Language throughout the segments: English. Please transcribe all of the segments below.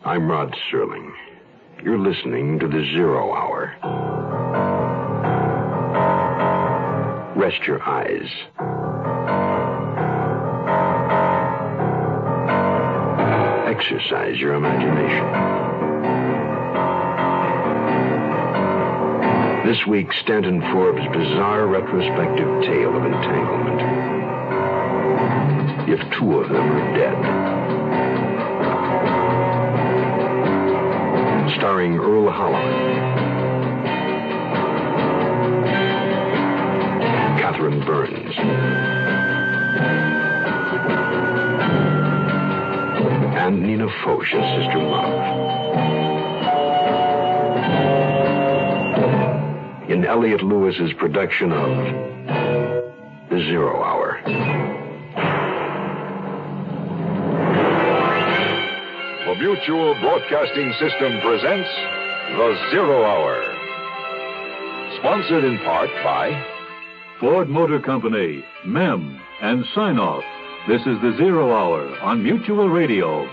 I'm Rod Serling. You're listening to the 0 Hour. Rest your eyes. Exercise your imagination. This week, Stanton Forbes' bizarre retrospective tale of entanglement. If two of them are dead. Starring Earl Hillerman, Catherine Burns, and Nina Foch as Sister Love. In Elliot Lewis's production of The 0 Hour. The Mutual Broadcasting System presents The 0 Hour. Sponsored in part by Ford Motor Company, MEM, and Sign Off. This is The 0 Hour on Mutual Radio.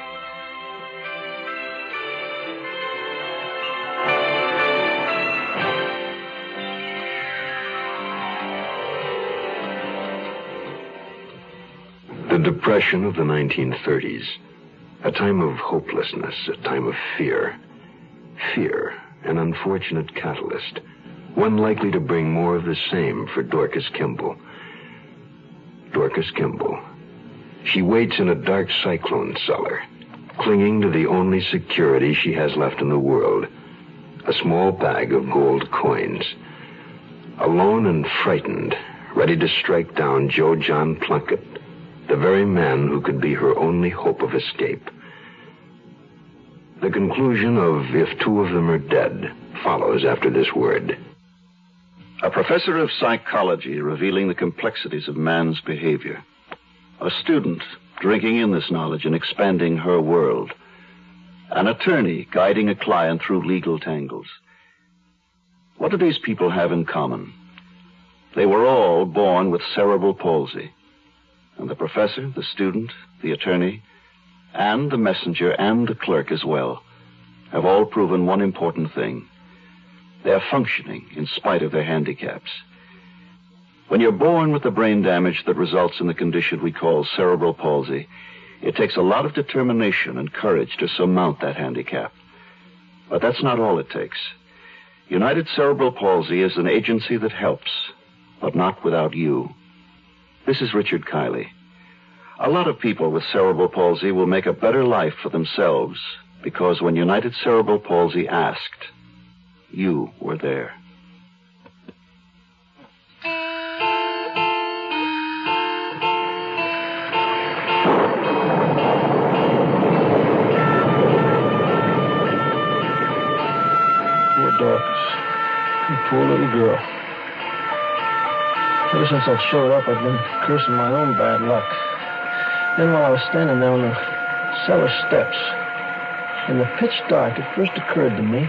The Depression of the 1930s. A time of hopelessness, a time of fear. Fear, an unfortunate catalyst. One likely to bring more of the same for Dorcas Kimball. Dorcas Kimball. She waits in a dark cyclone cellar, clinging to the only security she has left in the world. A small bag of gold coins. Alone and frightened, ready to strike down Joe John Plunkett, the very man who could be her only hope of escape. The conclusion of If Two of Them Are Dead follows after this word. A professor of psychology revealing the complexities of man's behavior. A student drinking in this knowledge and expanding her world. An attorney guiding a client through legal tangles. What do these people have in common? They were all born with cerebral palsy. And the professor, the student, the attorney, and the messenger and the clerk as well have all proven one important thing. They are functioning in spite of their handicaps. When you're born with the brain damage that results in the condition we call cerebral palsy, it takes a lot of determination and courage to surmount that handicap. But that's not all it takes. United Cerebral Palsy is an agency that helps, but not without you. This is Richard Kiley. A lot of people with cerebral palsy will make a better life for themselves because when United Cerebral Palsy asked, you were there. Poor Dorcas. You poor little girl. Ever since I showed up, I've been cursing my own bad luck. Then while I was standing there on the cellar steps, in the pitch dark, it first occurred to me,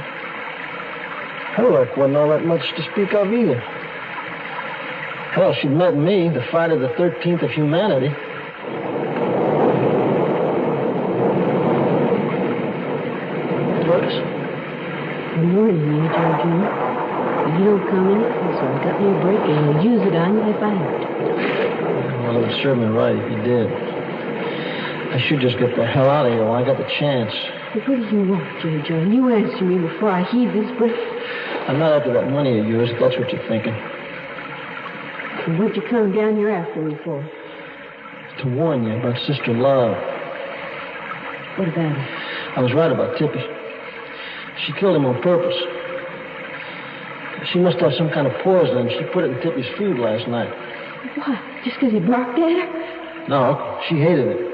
her luck wasn't all that much to speak of either. Hell, she'd met me, the Friday the 13th of humanity. Dorcas? Good morning, Georgina. If you don't come in, so I've got no break and I'll use it on you if I have to. Well, it would serve me right if you did. I should just get the hell out of here while I got the chance. But what do you want, Joe John? You answer me before I heed this breath. I'm not after that money of yours, if that's what you're thinking. And what'd you come down here after me for? To warn you about Sister Love. What about her? I was right about Tippy. She killed him on purpose. She must have some kind of poison, and she put it in Tippy's food last night. What? Just because he barked at her? No, she hated it.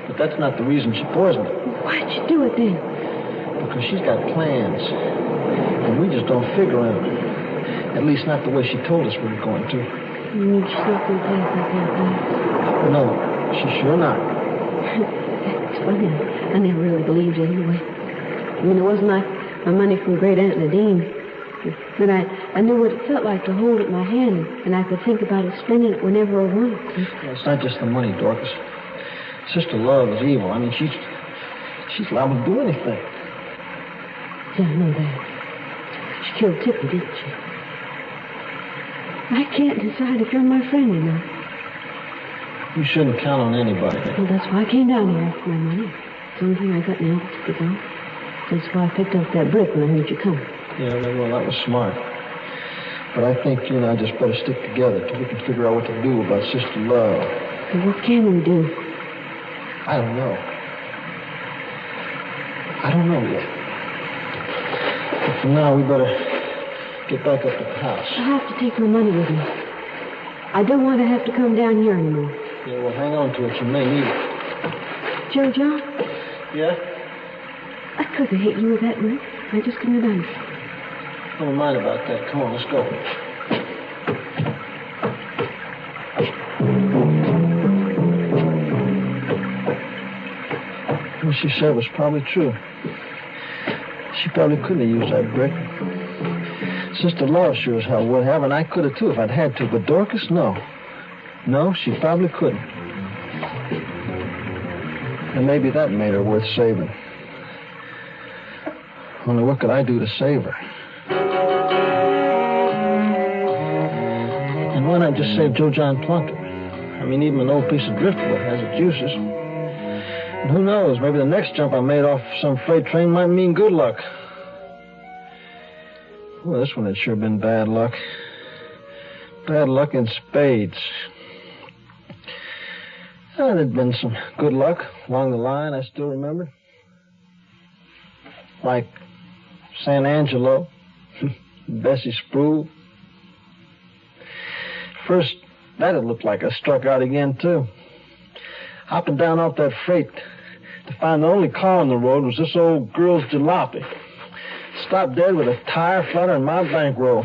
But that's not the reason she poisoned it. Why'd you do it then? Because she's got plans. And we just don't figure on them. At least not the way she told us we were going to. You just not going to play like that, No, she's sure not. It's funny. I never really believed it anyway. I mean, it wasn't like my money from Great Aunt Nadine. But I knew what it felt like to hold it in my hand, and I could think about it, spending it whenever I wanted. Well, it's not just the money, Dorcas. Sister Love is evil. I mean, She's liable to do anything. Yeah, I know that. She killed Tippy, didn't she? I can't decide if you're my friend or not. You shouldn't count on anybody. Well, that's why I came down here after my money. It's the only thing I got now to pick on. That's why I picked up that brick when I heard you come. Yeah, well, that was smart. But I think you and I just better stick together till we can figure out what to do about Sister Love. But what can we do? I don't know. I don't know yet. But for now, we better get back up to the house. I have to take my money with me. I don't want to have to come down here anymore. Yeah, well, hang on to it. You may need it. Joe John? Yeah? I could have hit you with that brick. I just couldn't have done it. Don't mind about that. Come on, let's go. What she said was probably true. She probably couldn't have used that brick. Sister Love sure as hell would have, and I could have too if I'd had to. But Dorcas, no. No, she probably couldn't. And maybe that made her worth saving. Only what could I do to save her? And why not just save Joe John Plunkett? I mean, even an old piece of driftwood has its uses. And who knows, maybe the next jump I made off some freight train might mean good luck. Well, this one had sure been bad luck. Bad luck in spades. There'd been some good luck along the line, I still remember. Like San Angelo, Bessie Sproul. First, that had looked like I struck out again, too. Hopping down off that freight to find the only car on the road was this old girl's jalopy. Stopped dead with a tire flutter and my bankroll.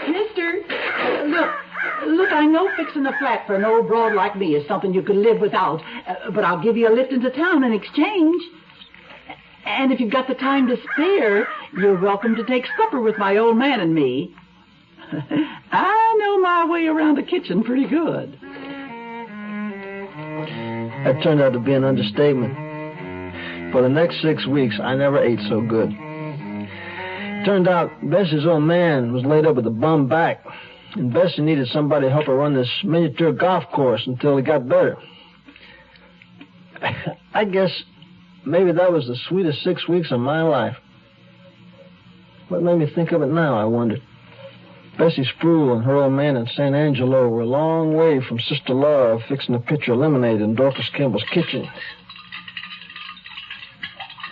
Mister, look, I know fixing a flat for an old broad like me is something you could live without, but I'll give you a lift into town in exchange. And if you've got the time to spare, you're welcome to take supper with my old man and me. I know my way around the kitchen pretty good. That turned out to be an understatement. For the next 6 weeks, I never ate so good. It turned out Bessie's old man was laid up with a bum back, and Bessie needed somebody to help her run this miniature golf course until he got better. I guess maybe that was the sweetest 6 weeks of my life. What made me think of it now, I wondered. Bessie Sproul and her old man in San Angelo were a long way from Sister Love fixing a pitcher of lemonade in Dorcas Kimball's kitchen.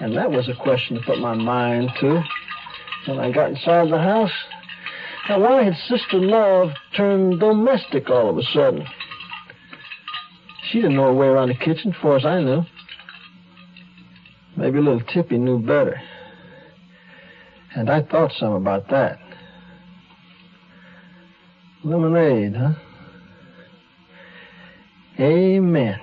And that was a question to put my mind to when I got inside the house. Now, why had Sister Love turned domestic all of a sudden? She didn't know her way around the kitchen, as far as I knew. Maybe little Tippy knew better. And I thought some about that. Lemonade, huh? Amen.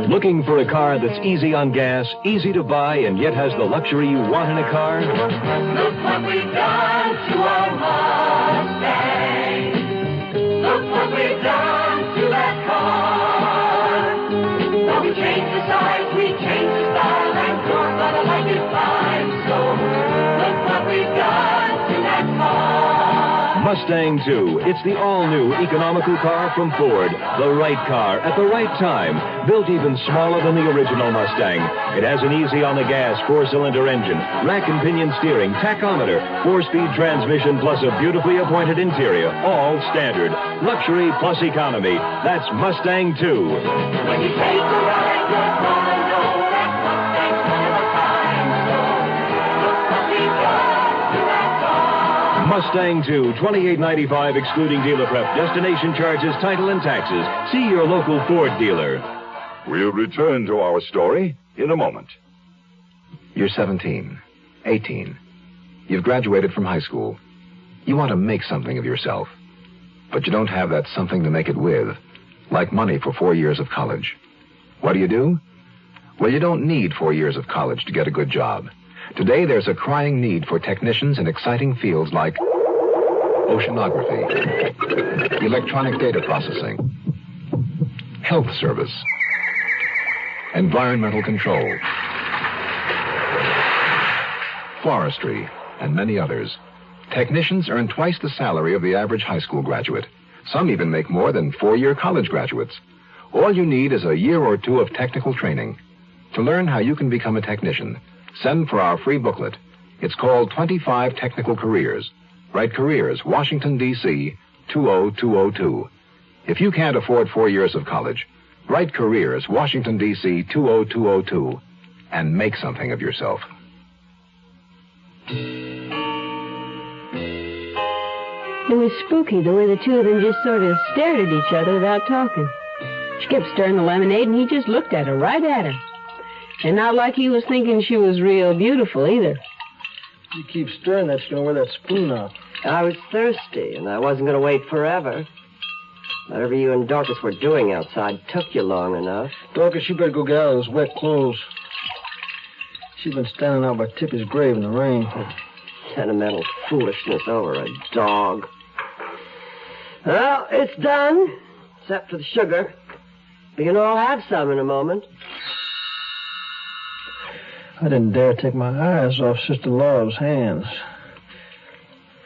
Looking for a car that's easy on gas, easy to buy, and yet has the luxury you want in a car? Look what we've done to our Mustang. Look what we've done to that car. Well, we changed the size, we changed the style, and you're gonna like it fine. So look what we've done to that car. Mustang 2. It's the all-new economical car from Ford. The right car at the right time. Built even smaller than the original Mustang. It has an easy-on-the-gas 4-cylinder engine, rack and pinion steering, tachometer, 4-speed transmission, plus a beautifully appointed interior. All standard. Luxury plus economy. That's Mustang 2. When you take a ride, you're gonna know that Mustang's one of a kind. So look what we've done to that car. Mustang 2, $28.95 excluding dealer prep, destination charges, title, and taxes. See your local Ford dealer. We'll return to our story in a moment. You're 17, 18. You've graduated from high school. You want to make something of yourself. But you don't have that something to make it with, like money for 4 years of college. What do? Well, you don't need 4 years of college to get a good job. Today, there's a crying need for technicians in exciting fields like oceanography, electronic data processing, health service, environmental control, forestry, and many others. Technicians earn twice the salary of the average high school graduate. Some even make more than four-year college graduates. All you need is a year or two of technical training. To learn how you can become a technician, send for our free booklet. It's called 25 Technical Careers. Write Careers, Washington, D.C., 20202. If you can't afford 4 years of college, write Careers, Washington, D.C., 20202, and make something of yourself. It was spooky the way the two of them just sort of stared at each other without talking. She kept stirring the lemonade, and he just looked at her, right at her. And not like he was thinking she was real beautiful, either. You keep stirring that, you're going to wear that spoon out. I was thirsty, and I wasn't going to wait forever. Whatever you and Dorcas were doing outside took you long enough. Dorcas, you better go get out of those wet clothes. She's been standing out by Tippy's grave in the rain. Sentimental foolishness over a dog. Well, it's done, except for the sugar. We can all have some in a moment. I didn't dare take my eyes off Sister Laura's hands.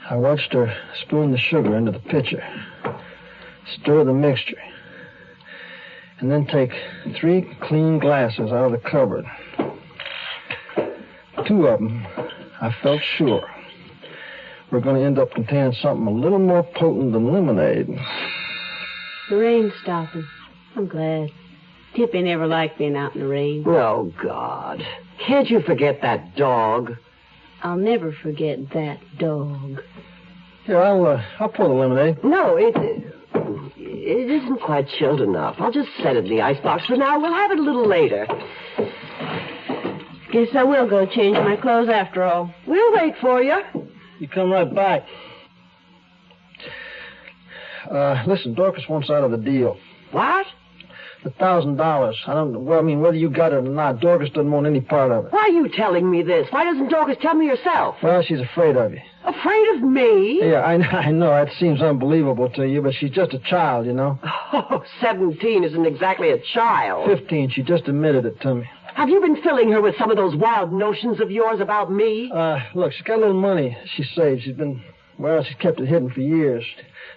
I watched her spoon the sugar into the pitcher, stir the mixture, and then take 3 clean glasses out of the cupboard. 2 of them, I felt sure, were going to end up containing something a little more potent than lemonade. The rain's stopping. I'm glad. Tippy never liked being out in the rain. Oh, God. Can't you forget that dog? I'll never forget that dog. Here, I'll pour the lemonade. No, it isn't quite chilled enough. I'll just set it in the icebox for now. We'll have it a little later. Guess I will go change my clothes after all. We'll wait for you. You come right back. Listen, Dorcas wants out of the deal. What? The $1,000. I don't know. Well, I mean, whether you got it or not, Dorcas doesn't want any part of it. Why are you telling me this? Why doesn't Dorcas tell me herself? Well, she's afraid of you. Afraid of me? Yeah, I know. That seems unbelievable to you, but she's just a child, you know. Oh, 17 isn't exactly a child. 15. She just admitted it to me. Have you been filling her with some of those wild notions of yours about me? Look, she's got a little money she saved. She's kept it hidden for years.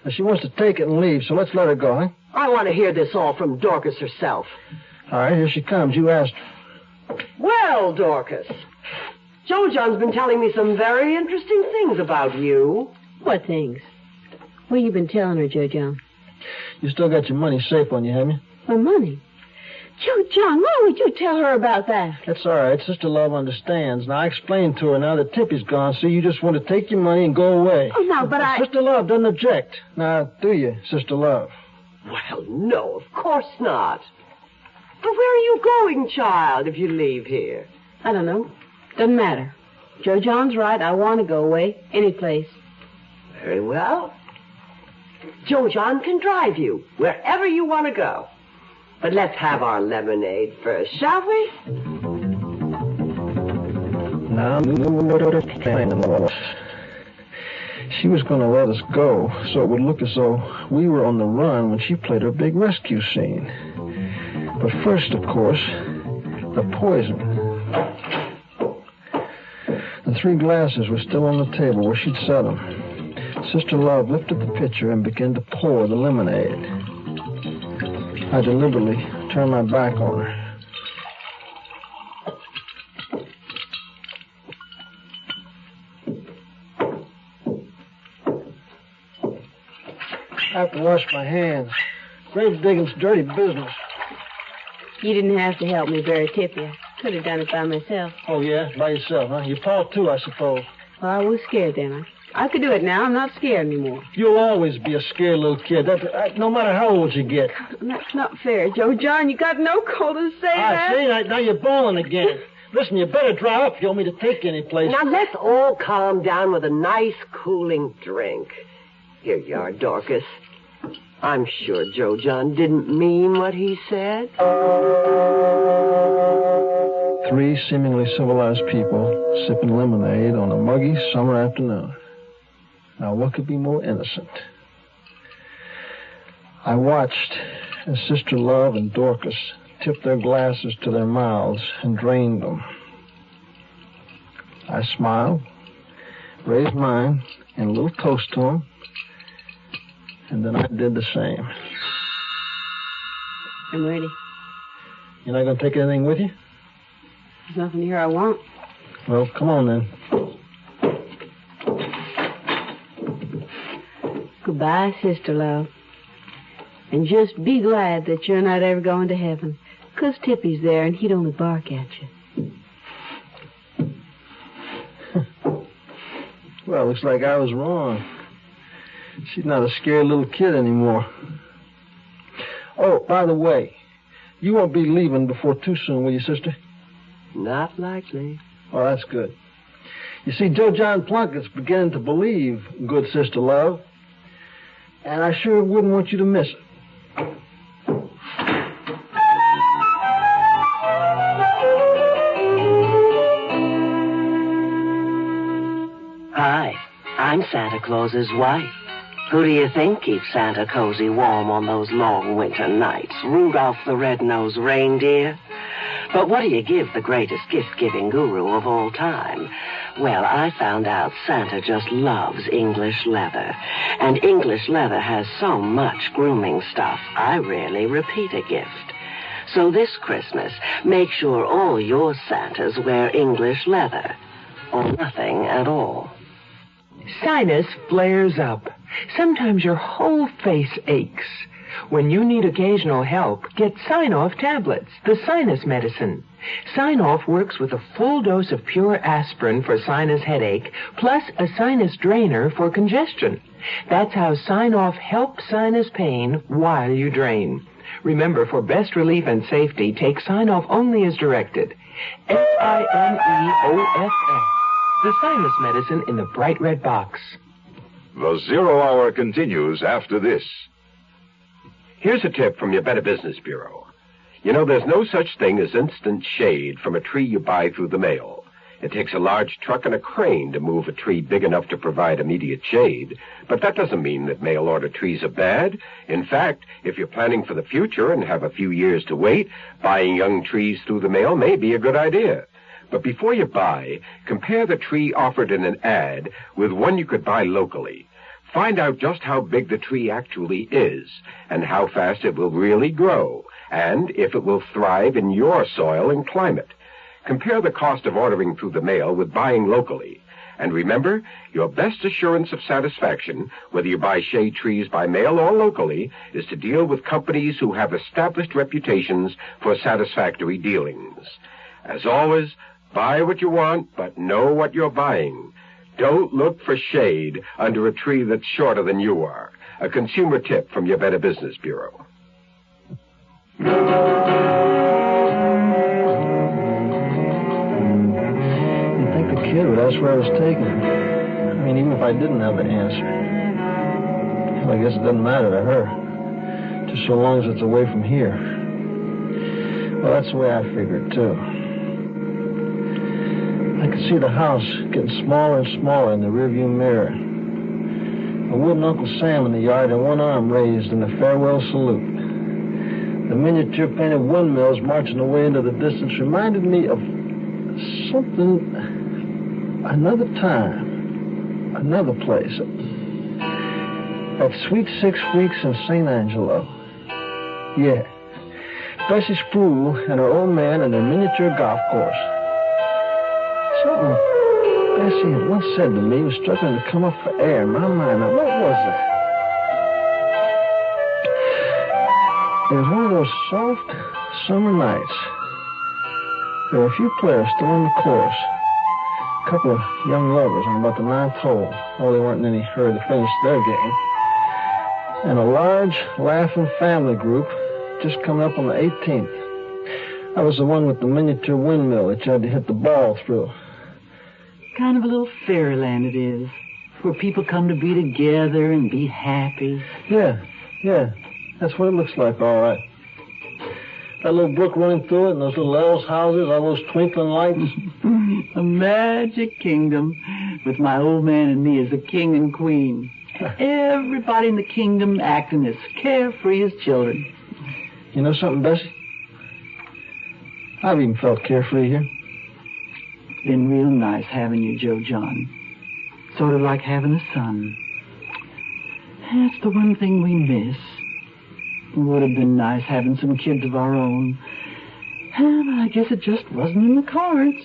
Now, she wants to take it and leave, so let's let her go, huh? I want to hear this all from Dorcas herself. All right, here she comes. You asked her. Well, Dorcas, Joe John's been telling me some very interesting things about you. What things? What have you been telling her, Joe John? You still got your money safe on you, haven't you? My money? Joe John, why would you tell her about that? That's all right. Sister Love understands. Now, I explained to her now that Tippy's gone, so you just want to take your money and go away. Oh, no, but Sister Love doesn't object. Now, do you, Sister Love? Well, no, of course not. But where are you going, child, if you leave here? I don't know. Doesn't matter. Joe John's right. I want to go away. Any place. Very well. Joe John can drive you wherever you want to go. But let's have our lemonade first, shall we? Now, she was going to let us go, so it would look as though we were on the run when she played her big rescue scene. But first, of course, the poison. The 3 glasses were still on the table where she'd set them. Sister Love lifted the pitcher and began to pour the lemonade. I deliberately turned my back on her. I have to wash my hands. Grave digging's dirty business. You didn't have to help me very, Tippy. I could have done it by myself. Oh, yeah? By yourself, huh? Your pa, too, I suppose. Well, I was scared then. I could do it now. I'm not scared anymore. You'll always be a scared little kid. No matter how old you get. That's not fair, Joe John. You got no call to say that. I see. Now you're bawling again. Listen, you better dry up if you want me to take you any place. Now, let's all calm down with a nice, cooling drink. Here you are, Dorcas. I'm sure Joe John didn't mean what he said. 3 seemingly civilized people sipping lemonade on a muggy summer afternoon. Now, what could be more innocent? I watched as Sister Love and Dorcas tipped their glasses to their mouths and drained them. I smiled, raised mine, and a little toast to them, and then I did the same. I'm ready. You're not going to take anything with you? There's nothing here I want. Well, come on then. Goodbye, Sister Love. And just be glad that you're not ever going to heaven, 'cause Tippy's there and he'd only bark at you. Well, looks like I was wrong. She's not a scared little kid anymore. Oh, by the way, you won't be leaving before too soon, will you, sister? Not likely. Oh, that's good. You see, Joe John Plunkett's beginning to believe good Sister Love, and I sure wouldn't want you to miss it. Hi, I'm Santa Claus's wife. Who do you think keeps Santa cozy warm on those long winter nights? Rudolph the Red-Nosed Reindeer? But what do you give the greatest gift-giving guru of all time? Well, I found out Santa just loves English leather. And English leather has so much grooming stuff, I rarely repeat a gift. So this Christmas, make sure all your Santas wear English leather. Or nothing at all. Sinus flares up. Sometimes your whole face aches. When you need occasional help, get Sign-Off tablets, the sinus medicine. Sign-Off works with a full dose of pure aspirin for sinus headache, plus a sinus drainer for congestion. That's how Sign-Off helps sinus pain while you drain. Remember, for best relief and safety, take Sign-Off only as directed. Sineoff. The sinus medicine in the bright red box. The 0 Hour continues after this. Here's a tip from your Better Business Bureau. You know, there's no such thing as instant shade from a tree you buy through the mail. It takes a large truck and a crane to move a tree big enough to provide immediate shade. But that doesn't mean that mail-order trees are bad. In fact, if you're planning for the future and have a few years to wait, buying young trees through the mail may be a good idea. But before you buy, compare the tree offered in an ad with one you could buy locally. Find out just how big the tree actually is, and how fast it will really grow, and if it will thrive in your soil and climate. Compare the cost of ordering through the mail with buying locally. And remember, your best assurance of satisfaction, whether you buy shade trees by mail or locally, is to deal with companies who have established reputations for satisfactory dealings. As always, buy what you want, but know what you're buying. Don't look for shade under a tree that's shorter than you are. A consumer tip from your Better Business Bureau. You'd think the kid would ask where I was taking her. I mean, even if I didn't have the answer. Well, I guess it doesn't matter to her. Just so long as it's away from here. Well, that's the way I figured, too. I could see the house getting smaller and smaller in the rearview mirror. A wooden Uncle Sam in the yard and one arm raised in a farewell salute. The miniature painted windmills marching away into the distance reminded me of something, another time, another place. That sweet 6 weeks in St. Angelo. Yeah. Bessie Sproul and her old man and their miniature golf course. Something Bessie had once said to me was struggling to come up for air in my mind. Now, what was that? It was one of those soft summer nights. There were a few players still on the course. A couple of young lovers on about the 9th hole. Oh, they weren't in any hurry to finish their game. And a large, laughing family group just coming up on the 18th. I was the one with the miniature windmill that you had to hit the ball through. Kind of a little fairyland it is, where people come to be together and be happy. Yeah. That's what it looks like, all right. That little brook running through it and those little elves' houses, all those twinkling lights. A magic kingdom with my old man and me as the king and queen. Everybody in the kingdom acting as carefree as children. You know something, Bessie? I've even felt carefree here. Been real nice having you, Joe John. Sort of like having a son. That's the one thing we miss. It would have been nice having some kids of our own. But I guess it just wasn't in the cards.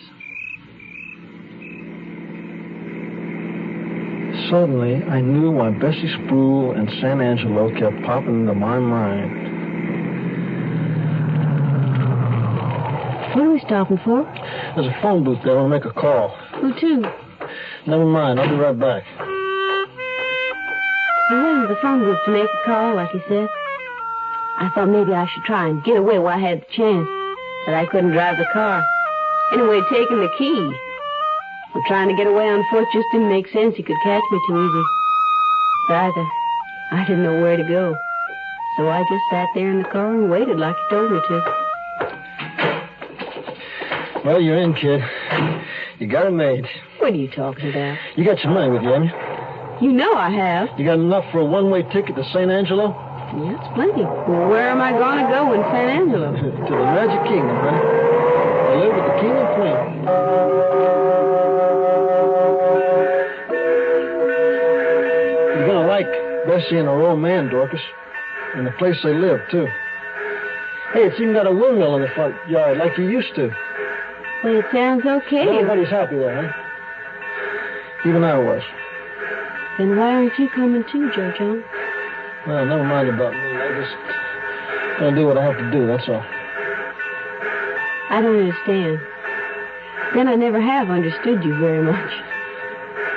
Suddenly, I knew why Bessie Sproul and San Angelo kept popping into my mind. What are we stopping for? There's a phone booth there. I want to make a call. Who to? Never mind. I'll be right back. He went to the phone booth to make a call, like he said. I thought maybe I should try and get away while I had the chance. But I couldn't drive the car. Anyway, taking the key. But trying to get away on foot just didn't make sense. He could catch me too easy. Besides, I didn't know where to go. So I just sat there in the car and waited like he told me to. Well, you're in, kid. You got it made. What are you talking about? You got your money with you, haven't you? You know I have. You got enough for a one-way ticket to St. Angelo? Yeah, it's plenty. Well, where am I going to go in San Angelo? To the Magic Kingdom, honey. To live with the king and queen. You're going to like Bessie and her old man, Dorcas. And the place they live, too. Hey, it's even got a windmill in the front yard like you used to. Well, it sounds okay. Everybody's happy there, huh? Even I was. Then why aren't you coming too, Joe John? Well, never mind about me. I just gotta do what I have to do, that's all. I don't understand. Then I never have understood you very much.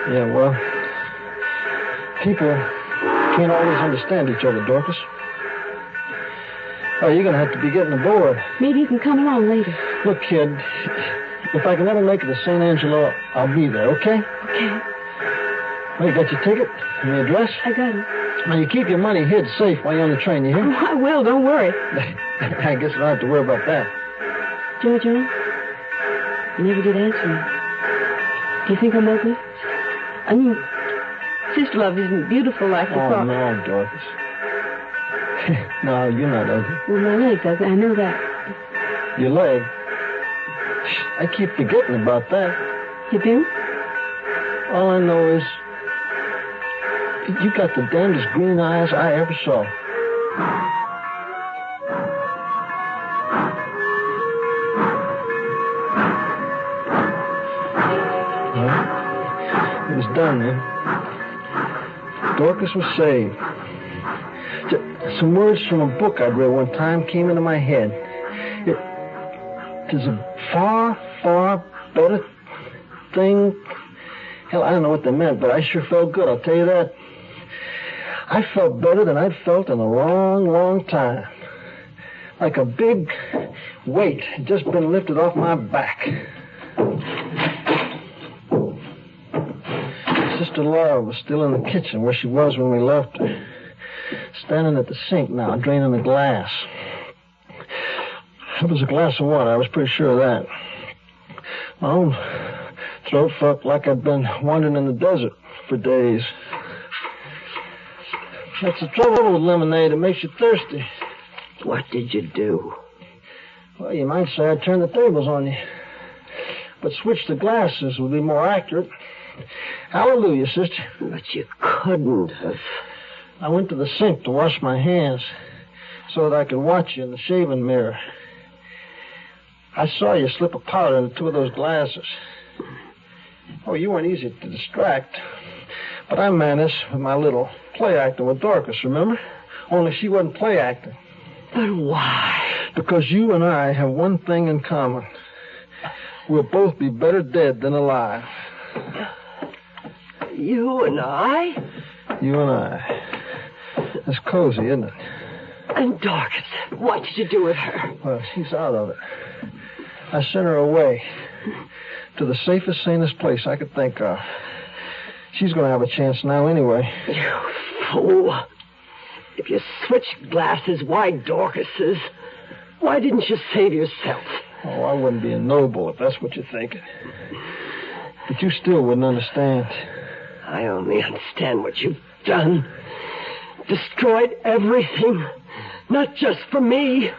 Yeah, well, people can't always understand each other, Dorcas. Oh, you're gonna have to be getting aboard. Maybe you can come along later. Look, kid, if I can ever make it to St. Angelo, I'll be there, okay? Okay. Well, you got your ticket and the address? I got it. Now, you keep your money hid safe while you're on the train, you hear? Oh, I will, don't worry. I guess I don't have to worry about that. Joe John, you never did answer me. Do you think I'm ugly? I mean, sister love isn't beautiful like you thought. Oh, no, Dorcas. No, you're not ugly. Well, my leg's ugly, I know that. Your leg? I keep forgetting about that. You do? All I know is you got the damnedest green eyes I ever saw. Well, it was done then. Dorcas was saved. Some words from a book I'd read one time came into my head. There's a far, far better thing. Hell, I don't know what they meant, but I sure felt good, I'll tell you that. I felt better than I'd felt in a long, long time. Like a big weight had just been lifted off my back. Sister Laura was still in the kitchen where she was when we left her. Standing at the sink now, draining the glass. It was a glass of water, I was pretty sure of that. My own throat felt like I'd been wandering in the desert for days. That's the trouble with lemonade, it makes you thirsty. What did you do? Well, you might say I turned the tables on you. But switch the glasses would be more accurate. Hallelujah, sister. But you couldn't have. I went to the sink to wash my hands so that I could watch you in the shaving mirror. I saw you slip a powder into two of those glasses. Oh, you weren't easy to distract. But I managed with my little play acting with Dorcas, remember? Only she wasn't play acting. But why? Because you and I have one thing in common. We'll both be better dead than alive. You and I? You and I. That's cozy, isn't it? And Dorcas, what did you do with her? Well, she's out of it. I sent her away to the safest, sanest place I could think of. She's going to have a chance now anyway. You fool. If you switched glasses, why Dorcas's? Why didn't you save yourself? Oh, I wouldn't be a noble if that's what you're thinking. But you still wouldn't understand. I only understand what you've done. Destroyed everything. Not just for me.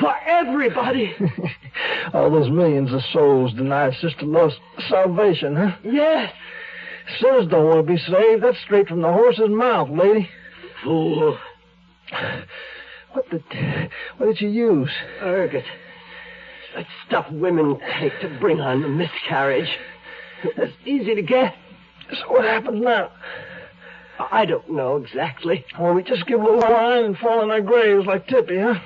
For everybody. All those millions of souls denied Sister Love's salvation, huh? Yes. Sinners don't want to be saved. That's straight from the horse's mouth, lady. Fool. What did you use? Ergot. That stuff women take to bring on a miscarriage. It's easy to get. So what happens now? I don't know exactly. Well, we just give a little wine and fall in our graves like Tippy, huh?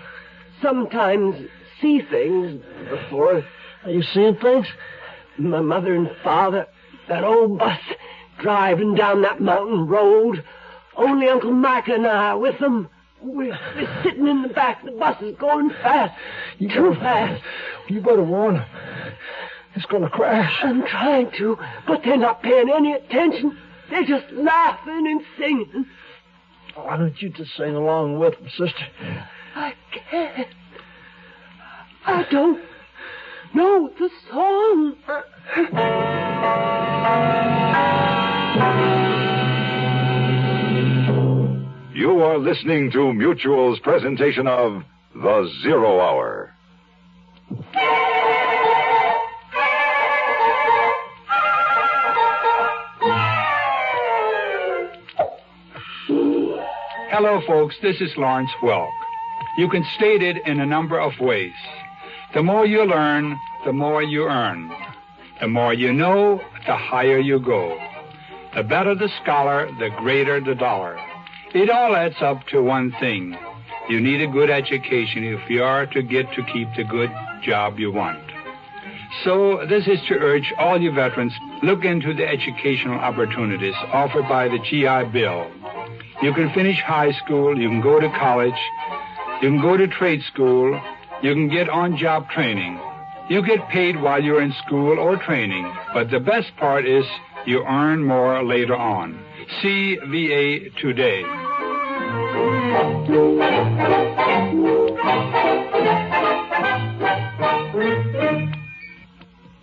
Sometimes see things before. Are you seeing things? My mother and father, that old bus driving down that mountain road. Only Uncle Micah and I are with them. We're sitting in the back. The bus is going fast. Too fast. You better warn them. It's going to crash. I'm trying to, but they're not paying any attention. They're just laughing and singing. Why don't you just sing along with them, sister? I can't. I don't know the song. You are listening to Mutual's presentation of The Zero Hour. Hello, folks. This is Lawrence Welk. You can state it in a number of ways. The more you learn, the more you earn. The more you know, the higher you go. The better the scholar, the greater the dollar. It all adds up to one thing. You need a good education if you are to get to keep the good job you want. So this is to urge all you veterans, look into the educational opportunities offered by the GI Bill. You can finish high school, you can go to college, you can go to trade school, you can get on-job training. You get paid while you're in school or training, but the best part is you earn more later on. See VA Today.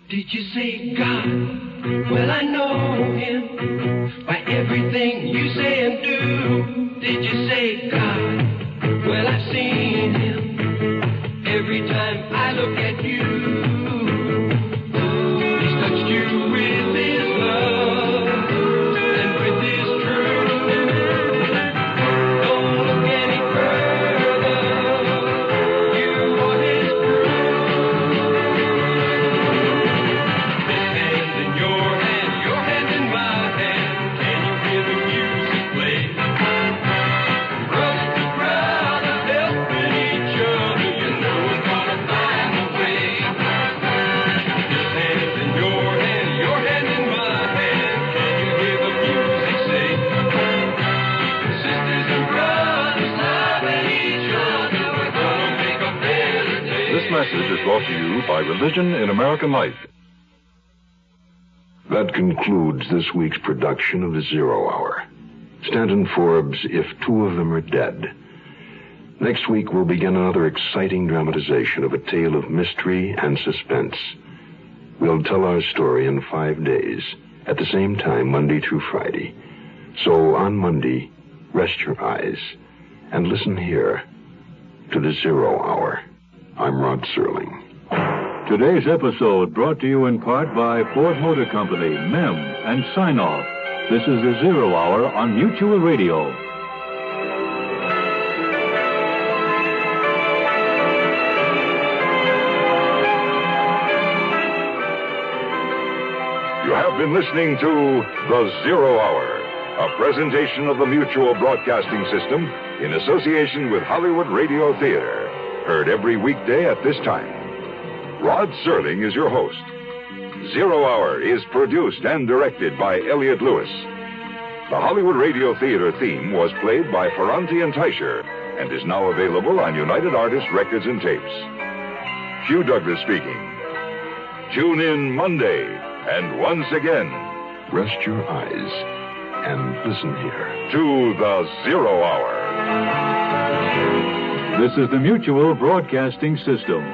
Did you say God? Well, I know him by everything you say and do. Did you say God? Well, I've seen him every time I look at you. He's touched you with his love and with his truth. Don't look any further. You are his proof. His hand in your hand in my hand. Can you hear the music play? Brother to brother, helping each other. You know we're gonna find a way. His hand in your hand in my hand. Can you hear the music say? Sisters and brothers loving each other. We're gonna make a better day. This message is brought to you by Religion in American Life. That concludes this week's production of The Zero Hour. Stanton Forbes, If Two of Them Are Dead. Next week, we'll begin another exciting dramatization of a tale of mystery and suspense. We'll tell our story in 5 days, at the same time, Monday through Friday. So on Monday, rest your eyes and listen here to The Zero Hour. I'm Rod Serling. Today's episode brought to you in part by Ford Motor Company, MEM, and Sign Off. This is The Zero Hour on Mutual Radio. You have been listening to The Zero Hour, a presentation of the Mutual Broadcasting System in association with Hollywood Radio Theater. Heard every weekday at this time. Rod Serling is your host. Zero Hour is produced and directed by Elliott Lewis. The Hollywood Radio Theater theme was played by Ferranti and Teicher and is now available on United Artists Records and Tapes. Hugh Douglas speaking. Tune in Monday, and once again, rest your eyes and listen here to The Zero Hour. This is the Mutual Broadcasting System.